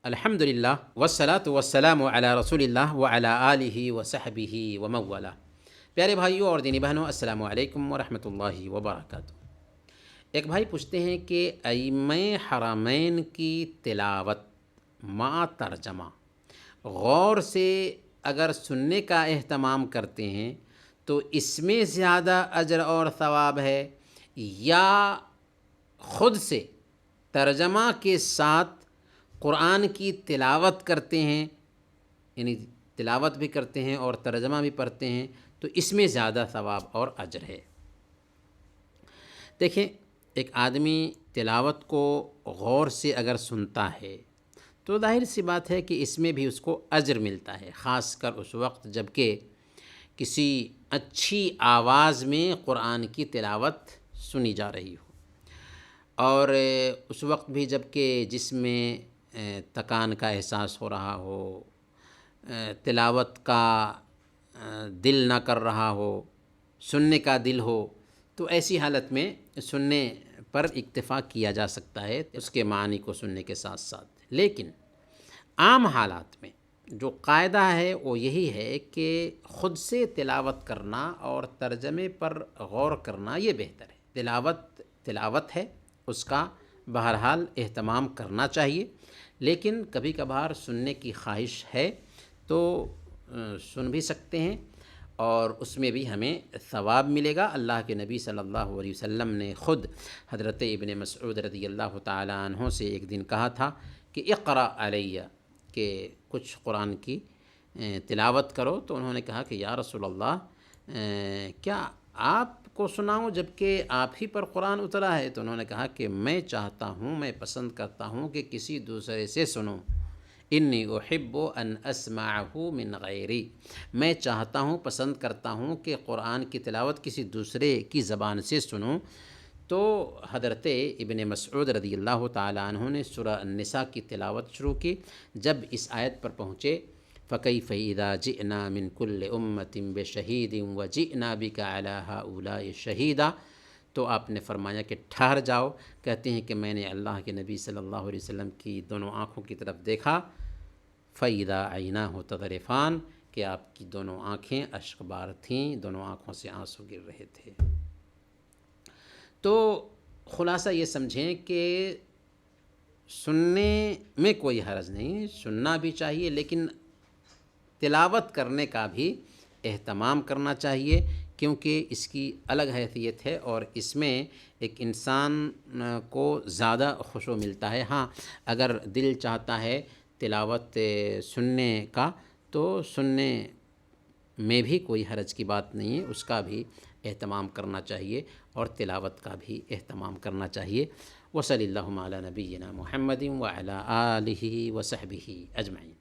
الحمدللہ والصلاۃ والسلام علی رسول اللہ وعلی آلہ وصحبہ ومن والہ۔ پیارے بھائیوں اور دینی بہنوں، السلام علیکم ورحمۃ اللہ وبرکاتہ۔ ایک بھائی پوچھتے ہیں کہ ائمہ حرمین کی تلاوت مع ترجمہ غور سے اگر سننے کا اہتمام کرتے ہیں تو اس میں زیادہ اجر اور ثواب ہے، یا خود سے ترجمہ کے ساتھ قرآن کی تلاوت کرتے ہیں، یعنی تلاوت بھی کرتے ہیں اور ترجمہ بھی پڑھتے ہیں، تو اس میں زیادہ ثواب اور اجر ہے؟ دیکھیں، ایک آدمی تلاوت کو غور سے اگر سنتا ہے تو ظاہر سی بات ہے کہ اس میں بھی اس کو اجر ملتا ہے، خاص کر اس وقت جب کہ کسی اچھی آواز میں قرآن کی تلاوت سنی جا رہی ہو، اور اس وقت بھی جب کہ جس میں تکان کا احساس ہو رہا ہو، تلاوت کا دل نہ کر رہا ہو، سننے کا دل ہو، تو ایسی حالت میں سننے پر اکتفا کیا جا سکتا ہے اس کے معنی کو سننے کے ساتھ ساتھ۔ لیکن عام حالات میں جو قاعدہ ہے وہ یہی ہے کہ خود سے تلاوت کرنا اور ترجمے پر غور کرنا یہ بہتر ہے۔ تلاوت ہے، اس کا بہرحال اہتمام کرنا چاہیے، لیکن کبھی کبھار سننے کی خواہش ہے تو سن بھی سکتے ہیں، اور اس میں بھی ہمیں ثواب ملے گا۔ اللہ کے نبی صلی اللہ علیہ وسلم نے خود حضرت ابن مسعود رضی اللہ تعالی عنہ سے ایک دن کہا تھا کہ اقرأ علیہ، کہ کچھ قرآن کی تلاوت کرو، تو انہوں نے کہا کہ یا رسول اللہ کیا آپ کو سناؤں جب کہ آپ ہی پر قرآن اترا ہے؟ تو انہوں نے کہا کہ میں چاہتا ہوں، میں پسند کرتا ہوں کہ کسی دوسرے سے سنوں، انی احب ان اسمعہ من غیری، میں چاہتا ہوں، پسند کرتا ہوں کہ قرآن کی تلاوت کسی دوسرے کی زبان سے سنوں۔ تو حضرت ابن مسعود رضی اللہ تعالی عنہ نے سورہ النساء کی تلاوت شروع کی۔ جب اس آیت پر پہنچے فَكَيْفَ إِذَا جِئْنَا مِن كُلِّ أُمَّةٍ بِشَهِيدٍ وَجِئْنَا بِكَ عَلَى هَؤُلَاءِ شَهِيدًا، تو آپ نے فرمایا کہ ٹھہر جاؤ۔ کہتے ہیں کہ میں نے اللہ کے نبی صلی اللہ علیہ وسلم کی دونوں آنکھوں کی طرف دیکھا، فَإِذَا عَيْنَاهُ تَذْرِفَانِ، کہ آپ کی دونوں آنکھیں اشک بار تھیں، دونوں آنکھوں سے آنسو گر رہے تھے۔ تو خلاصہ یہ سمجھیں کہ سننے میں کوئی حرج نہیں، سننا بھی چاہیے، لیکن تلاوت کرنے کا بھی اہتمام کرنا چاہیے، کیونکہ اس کی الگ حیثیت ہے اور اس میں ایک انسان کو زیادہ خوشو ملتا ہے۔ ہاں، اگر دل چاہتا ہے تلاوت سننے کا تو سننے میں بھی کوئی حرج کی بات نہیں ہے، اس کا بھی اہتمام کرنا چاہیے اور تلاوت کا بھی اہتمام کرنا چاہیے۔ وصلی اللہ علی نبینا محمد وعلی آلہ وصحبہ اجمعین۔